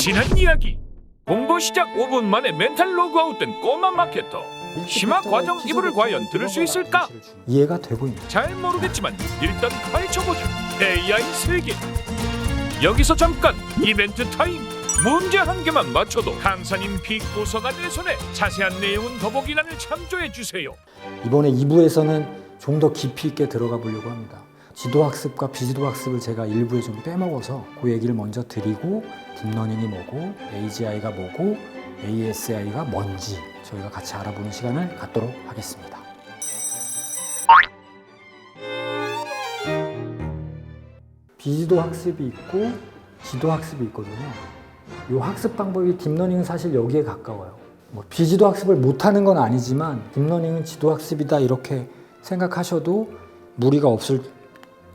지난 이야기. 공부 시작 5분 만에 멘탈 로그아웃된 꼬마 마케터. 심화 과정 이불을 과연 들을 수 있을까? 이해가 되고 있는. 잘 모르겠지만 일단 파헤쳐보자. AI 세계. 여기서 잠깐 이벤트 타임. 문제 한 개만 맞춰도 강사님 빅도서가 내 손에 자세한 내용은 더보기란을 참조해주세요. 이번에 2부에서는 좀 더 깊이 있게 들어가 보려고 합니다. 지도학습과 비지도학습을 제가 일부에 좀 빼먹어서 그 얘기를 먼저 드리고 딥러닝이 뭐고 AGI가 뭐고 ASI가 뭔지 저희가 같이 알아보는 시간을 갖도록 하겠습니다. 비지도학습이 있고 지도학습이 있거든요. 이 학습 방법이 딥러닝은 사실 여기에 가까워요. 비지도학습을 못하는 건 아니지만 딥러닝은 지도학습이다 이렇게 생각하셔도 무리가 없을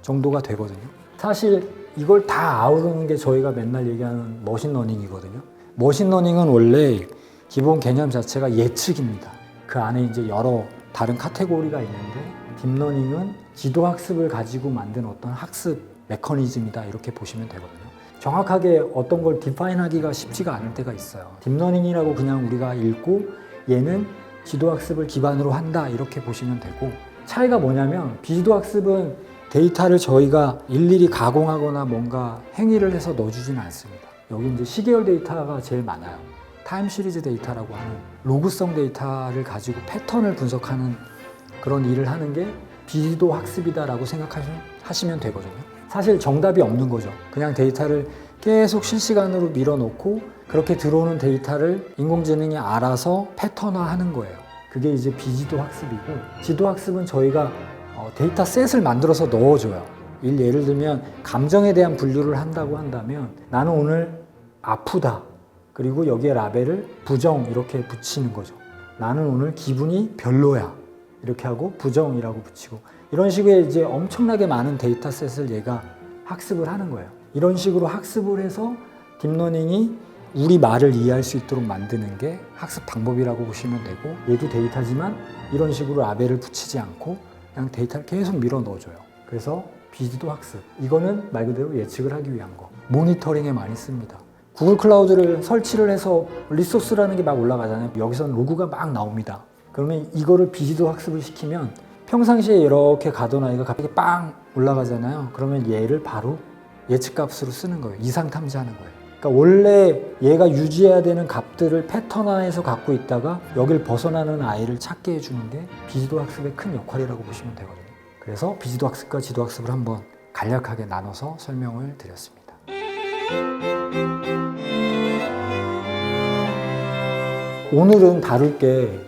정도가 되거든요. 사실 이걸 다 아우르는 게 저희가 맨날 얘기하는 머신러닝이거든요. 머신러닝은 원래 기본 개념 자체가 예측입니다. 그 안에 이제 여러 다른 카테고리가 있는데 딥러닝은 지도학습을 가지고 만든 어떤 학습 메커니즘이다 이렇게 보시면 되거든요. 정확하게 어떤 걸 디파인하기가 쉽지가 않을 때가 있어요. 딥러닝이라고 그냥 우리가 읽고 얘는 지도학습을 기반으로 한다 이렇게 보시면 되고, 차이가 뭐냐면 비지도학습은 데이터를 저희가 일일이 가공하거나 뭔가 행위를 해서 넣어주지는 않습니다. 여기 이제 시계열 데이터가 제일 많아요. 타임 시리즈 데이터라고 하는 로그성 데이터를 가지고 패턴을 분석하는 그런 일을 하는 게 비지도학습이다라고 생각하시면 되거든요. 사실 정답이 없는 거죠. 그냥 데이터를 계속 실시간으로 밀어놓고 그렇게 들어오는 데이터를 인공지능이 알아서 패턴화하는 거예요. 그게 이제 비지도학습이고, 지도학습은 저희가 데이터셋을 만들어서 넣어줘요. 예를 들면 감정에 대한 분류를 한다고 한다면 나는 오늘 아프다. 그리고 여기에 라벨을 부정 이렇게 붙이는 거죠. 나는 오늘 기분이 별로야. 이렇게 하고 부정이라고 붙이고, 이런 식의 이제 엄청나게 많은 데이터셋을 얘가 학습을 하는 거예요. 이런 식으로 학습을 해서 딥러닝이 우리 말을 이해할 수 있도록 만드는 게 학습 방법이라고 보시면 되고, 얘도 데이터지만 이런 식으로 라벨을 붙이지 않고 그냥 데이터를 계속 밀어 넣어줘요. 그래서 비지도 학습, 이거는 말 그대로 예측을 하기 위한 거. 모니터링에 많이 씁니다. 구글 클라우드를 설치를 해서 리소스라는 게 막 올라가잖아요. 여기서는 로그가 막 나옵니다. 그러면 이거를 비지도 학습을 시키면 평상시에 이렇게 가던 아이가 갑자기 빵 올라가잖아요. 그러면 얘를 바로 예측값으로 쓰는 거예요. 이상 탐지하는 거예요. 그러니까 원래 얘가 유지해야 되는 값들을 패턴화해서 갖고 있다가 여길 벗어나는 아이를 찾게 해주는 게 비지도 학습의 큰 역할이라고 보시면 되거든요. 그래서 비지도 학습과 지도 학습을 한번 간략하게 나눠서 설명을 드렸습니다. 오늘은 다룰 게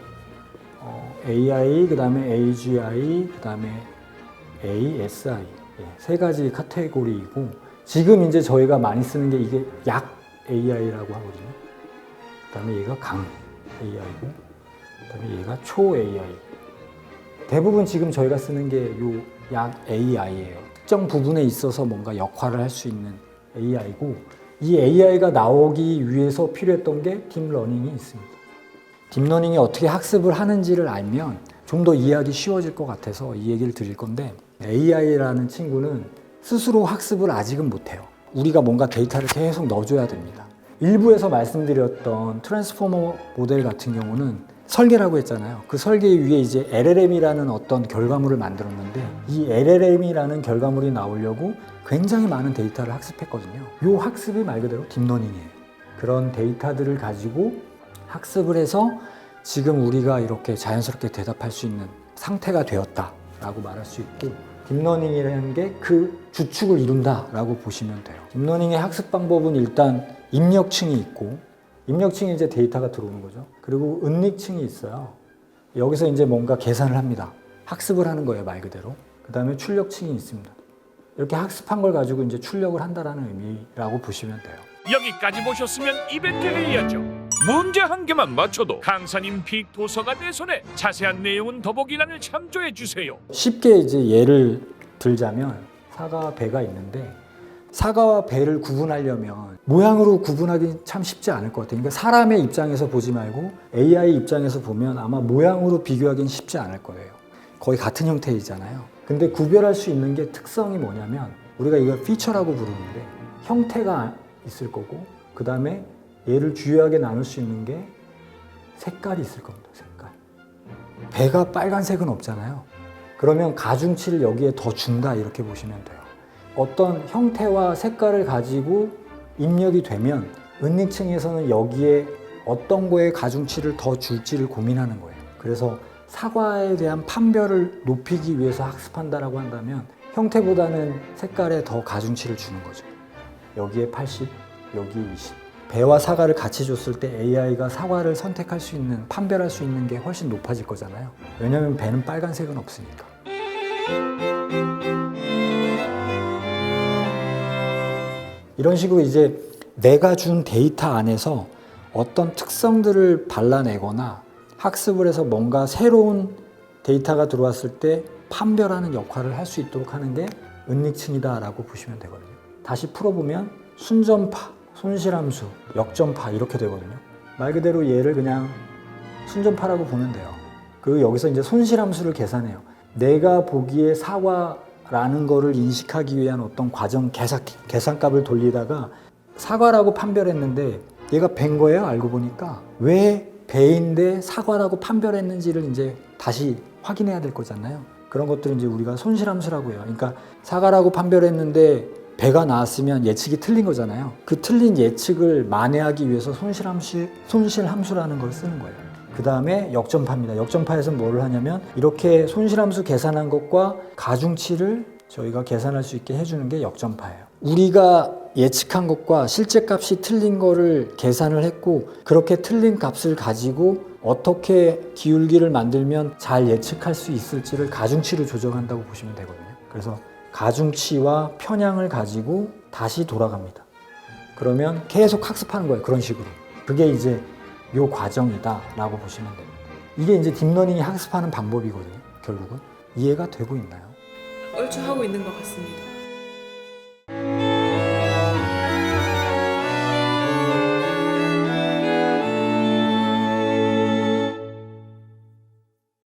AI, 그 다음에 AGI, 그 다음에 ASI 세 가지 카테고리이고, 지금 이제 저희가 많이 쓰는 게 이게 약 AI라고 하거든요. 그 다음에 얘가 강 AI고, 그 다음에 얘가 초 AI. 대부분 지금 저희가 쓰는 게 요 약 AI예요. 특정 부분에 있어서 뭔가 역할을 할 수 있는 AI고, 이 AI가 나오기 위해서 필요했던 게 딥러닝이 있습니다. 딥러닝이 어떻게 학습을 하는지를 알면 좀 더 이해하기 쉬워질 것 같아서 이 얘기를 드릴 건데, AI라는 친구는 스스로 학습을 아직은 못해요. 우리가 뭔가 데이터를 계속 넣어줘야 됩니다. 일부에서 말씀드렸던 트랜스포머 모델 같은 경우는 설계라고 했잖아요. 그 설계 위에 이제 LLM이라는 어떤 결과물을 만들었는데, 이 LLM이라는 결과물이 나오려고 굉장히 많은 데이터를 학습했거든요. 이 학습이 말 그대로 딥러닝이에요. 그런 데이터들을 가지고 학습을 해서 지금 우리가 이렇게 자연스럽게 대답할 수 있는 상태가 되었다라고 말할 수 있고, 딥러닝이라는 게 그 주축을 이룬다라고 보시면 돼요. 딥러닝의 학습 방법은 일단 입력층이 있고, 입력층에 이제 데이터가 들어오는 거죠. 그리고 은닉층이 있어요. 여기서 이제 뭔가 계산을 합니다. 학습을 하는 거예요, 말 그대로. 그 다음에 출력층이 있습니다. 이렇게 학습한 걸 가지고 이제 출력을 한다라는 의미라고 보시면 돼요. 여기까지 보셨으면 이벤트 해야죠. 문제 한 개만 맞춰도 강사님 빅도서가 내 손에 자세한 내용은 더보기란을 참조해주세요. 쉽게 이제 예를 들자면 사과와 배가 있는데, 사과와 배를 구분하려면 모양으로 구분하기 참 쉽지 않을 것 같아요. 그러니까 사람의 입장에서 보지 말고 AI 입장에서 보면 아마 모양으로 비교하기는 쉽지 않을 거예요. 거의 같은 형태이잖아요. 근데 구별할 수 있는 게 특성이 뭐냐면, 우리가 이걸 피처라고 부르는데 형태가 있을 거고 그 다음에 얘를 주요하게 나눌 수 있는 게 색깔이 있을 겁니다. 색깔. 배가 빨간색은 없잖아요. 그러면 가중치를 여기에 더 준다 이렇게 보시면 돼요. 어떤 형태와 색깔을 가지고 입력이 되면 은닉층에서는 여기에 어떤 거에 가중치를 더 줄지를 고민하는 거예요. 그래서 사과에 대한 판별을 높이기 위해서 학습한다라고 한다면 형태보다는 색깔에 더 가중치를 주는 거죠. 여기에 80, 여기에 20. 배와 사과를 같이 줬을 때 AI가 사과를 선택할 수 있는, 판별할 수 있는 게 훨씬 높아질 거잖아요. 왜냐하면 배는 빨간색은 없으니까. 이런 식으로 이제 내가 준 데이터 안에서 어떤 특성들을 발라내거나 학습을 해서 뭔가 새로운 데이터가 들어왔을 때 판별하는 역할을 할 수 있도록 하는 게 은닉층이다라고 보시면 되거든요. 다시 풀어보면 순전파, 손실함수, 역전파 이렇게 되거든요. 말 그대로 얘를 그냥 순전파라고 보면 돼요. 그리고 여기서 이제 손실함수를 계산해요. 내가 보기에 사과라는 거를 인식하기 위한 어떤 과정 계산값을 돌리다가 사과라고 판별했는데 얘가 배인 거예요. 알고 보니까 왜 배인데 사과라고 판별했는지를 이제 다시 확인해야 될 거잖아요. 그런 것들을 이제 우리가 손실함수라고 해요. 그러니까 사과라고 판별했는데 배가 나왔으면 예측이 틀린 거잖아요. 그 틀린 예측을 만회하기 위해서 손실함수라는 걸 쓰는 거예요. 그 다음에 역전파입니다. 역전파에서는 뭐를 하냐면 이렇게 손실함수 계산한 것과 가중치를 저희가 계산할 수 있게 해주는 게 역전파예요. 우리가 예측한 것과 실제 값이 틀린 거를 계산을 했고 그렇게 틀린 값을 가지고 어떻게 기울기를 만들면 잘 예측할 수 있을지를 가중치로 조정한다고 보시면 되거든요. 그래서 가중치와 편향을 가지고 다시 돌아갑니다. 그러면 계속 학습하는 거예요. 그런 식으로. 그게 이제 요 과정이다 라고 보시면 됩니다. 이게 이제 딥러닝이 학습하는 방법이거든요. 결국은. 이해가 되고 있나요? 얼추 하고 있는 것 같습니다.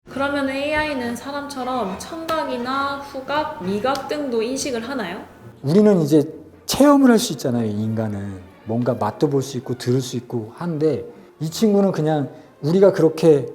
그러면 AI는 사람처럼 청각이나 후각, 미각 등도 인식을 하나요? 우리는 이제 체험을 할 수 있잖아요. 인간은 뭔가 맛도 볼 수 있고 들을 수 있고 하는데 이 친구는 그냥 우리가 그렇게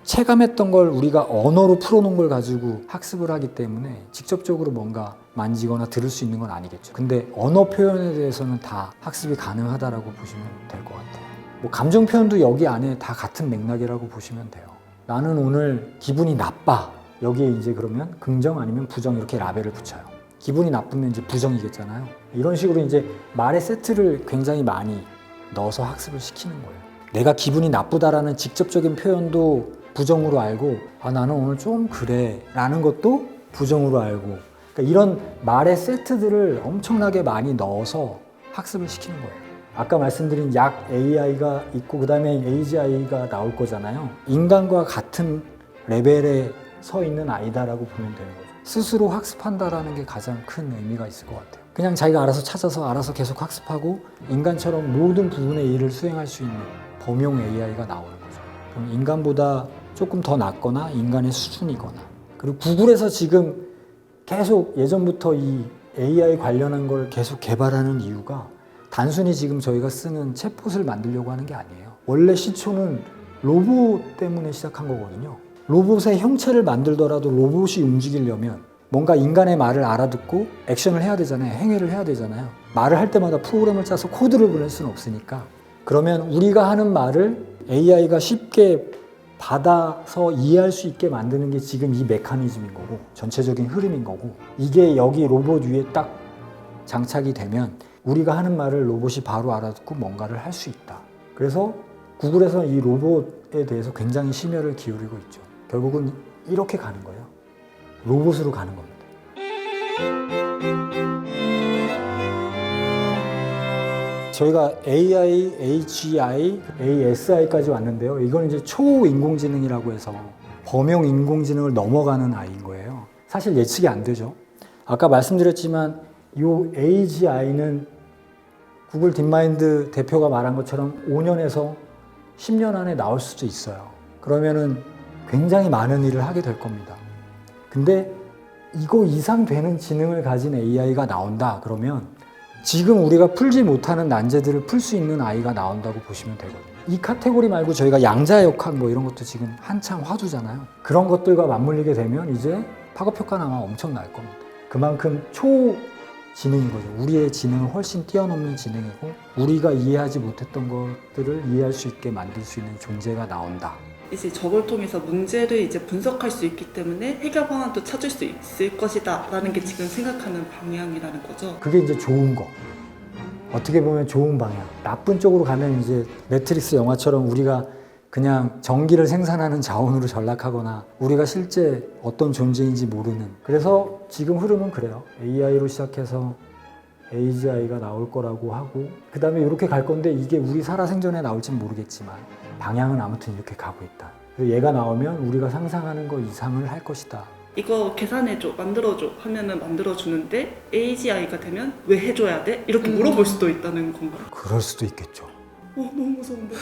체감했던 걸 우리가 언어로 풀어놓은 걸 가지고 학습을 하기 때문에 직접적으로 뭔가 만지거나 들을 수 있는 건 아니겠죠. 근데 언어 표현에 대해서는 다 학습이 가능하다라고 보시면 될 것 같아요. 뭐 감정 표현도 여기 안에 다 같은 맥락이라고 보시면 돼요. 나는 오늘 기분이 나빠. 여기에 이제 그러면 긍정 아니면 부정 이렇게 라벨을 붙여요. 기분이 나쁘면 이제 부정이겠잖아요. 이런 식으로 이제 말의 세트를 굉장히 많이 넣어서 학습을 시키는 거예요. 내가 기분이 나쁘다라는 직접적인 표현도 부정으로 알고 나는 오늘 좀 그래 라는 것도 부정으로 알고 그러니까 이런 말의 세트들을 엄청나게 많이 넣어서 학습을 시키는 거예요. 아까 말씀드린 약 AI가 있고 그 다음에 AGI가 나올 거잖아요. 인간과 같은 레벨에 서 있는 아이다라고 보면 되는 거죠. 스스로 학습한다라는 게 가장 큰 의미가 있을 것 같아요. 그냥 자기가 알아서 찾아서 알아서 계속 학습하고 인간처럼 모든 부분의 일을 수행할 수 있는 범용 AI가 나오는 거죠. 그럼 인간보다 조금 더 낫거나 인간의 수준이거나 그리고 구글에서 지금 계속 예전부터 이 AI 관련한 걸 계속 개발하는 이유가 단순히 지금 저희가 쓰는 챗봇을 만들려고 하는 게 아니에요. 원래 시초는 로봇 때문에 시작한 거거든요. 로봇의 형체를 만들더라도 로봇이 움직이려면 뭔가 인간의 말을 알아듣고 액션을 해야 되잖아요. 행위를 해야 되잖아요. 말을 할 때마다 프로그램을 짜서 코드를 보낼 수는 없으니까 그러면 우리가 하는 말을 AI가 쉽게 받아서 이해할 수 있게 만드는 게 지금 이 메커니즘인 거고 전체적인 흐름인 거고 이게 여기 로봇 위에 딱 장착이 되면 우리가 하는 말을 로봇이 바로 알아듣고 뭔가를 할 수 있다. 그래서 구글에서는 이 로봇에 대해서 굉장히 심혈을 기울이고 있죠. 결국은 이렇게 가는 거예요. 로봇으로 가는 겁니다. 저희가 AI, AGI, ASI까지 왔는데요. 이건 이제 초인공지능이라고 해서 범용 인공지능을 넘어가는 아이인 거예요. 사실 예측이 안 되죠. 아까 말씀드렸지만 이 AGI는 구글 딥마인드 대표가 말한 것처럼 5년에서 10년 안에 나올 수도 있어요. 그러면은 굉장히 많은 일을 하게 될 겁니다. 근데 이거 이상 되는 지능을 가진 AI가 나온다 그러면 지금 우리가 풀지 못하는 난제들을 풀 수 있는 아이가 나온다고 보시면 되거든요. 이 카테고리 말고 저희가 양자역학 뭐 이런 것도 지금 한창 화두잖아요. 그런 것들과 맞물리게 되면 이제 파급효과는 아마 엄청날 겁니다. 그만큼 초지능인 거죠. 우리의 지능은 훨씬 뛰어넘는 지능이고 우리가 이해하지 못했던 것들을 이해할 수 있게 만들 수 있는 존재가 나온다. 이제 저걸 통해서 문제를 이제 분석할 수 있기 때문에 해결 방안도 찾을 수 있을 것이다 라는 게 지금 생각하는 방향이라는 거죠. 그게 이제 좋은 거. 어떻게 보면 좋은 방향. 나쁜 쪽으로 가면 이제 매트릭스 영화처럼 우리가 그냥 전기를 생산하는 자원으로 전락하거나 우리가 실제 어떤 존재인지 모르는. 그래서 지금 흐름은 그래요. AI로 시작해서 AGI가 나올 거라고 하고 그 다음에 이렇게 갈 건데 이게 우리 살아생전에 나올지는 모르겠지만 방향은 아무튼 이렇게 가고 있다. 그래서 얘가 나오면 우리가 상상하는 거 이상을 할 것이다. 이거 계산해줘, 만들어줘 하면은 만들어주는데 AGI가 되면 왜 해줘야 돼? 이렇게 물어볼 수도 있다는 건가요? 그럴 수도 있겠죠. 너무 무서운데.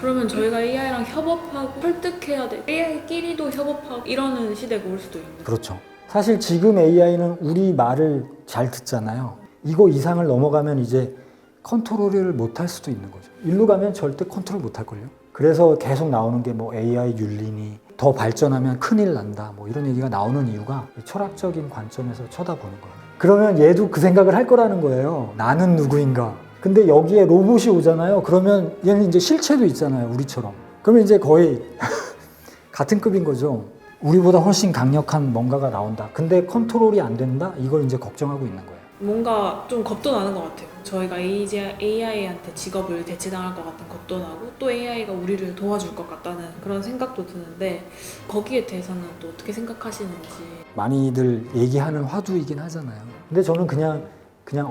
그러면 저희가 AI랑 협업하고 설득해야 돼. AI끼리도 협업하고 이러는 시대가 올 수도 있는 거죠. 그렇죠. 사실 지금 AI는 우리 말을 잘 듣잖아요. 이거 이상을 넘어가면 이제 컨트롤을 못 할 수도 있는 거죠. 일로 가면 절대 컨트롤 못 할걸요. 그래서 계속 나오는 게 뭐 AI 윤리니 더 발전하면 큰일 난다 뭐 이런 얘기가 나오는 이유가 철학적인 관점에서 쳐다보는 거예요. 그러면 얘도 그 생각을 할 거라는 거예요. 나는 누구인가. 근데 여기에 로봇이 오잖아요. 그러면 얘는 이제 실체도 있잖아요. 우리처럼. 그러면 이제 거의 같은 급인 거죠. 우리보다 훨씬 강력한 뭔가가 나온다. 근데 컨트롤이 안 된다? 이걸 이제 걱정하고 있는 거예요. 뭔가 좀 겁도 나는 것 같아요. 저희가 AI한테 직업을 대체당할 것 같은 겁도 나고 또 AI가 우리를 도와줄 것 같다는 그런 생각도 드는데 거기에 대해서는 또 어떻게 생각하시는지. 많이들 얘기하는 화두이긴 하잖아요. 근데 저는 그냥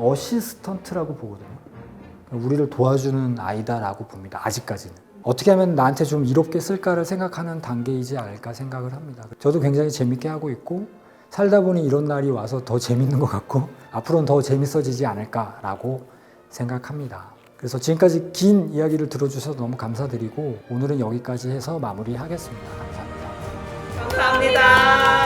어시스턴트라고 보거든요. 우리를 도와주는 아이다라고 봅니다. 아직까지는. 어떻게 하면 나한테 좀 이롭게 쓸까를 생각하는 단계이지 않을까 생각을 합니다. 저도 굉장히 재밌게 하고 있고 살다 보니 이런 날이 와서 더 재밌는 것 같고 앞으로는 더 재밌어지지 않을까라고 생각합니다. 그래서 지금까지 긴 이야기를 들어주셔서 너무 감사드리고 오늘은 여기까지 해서 마무리하겠습니다. 감사합니다. 감사합니다.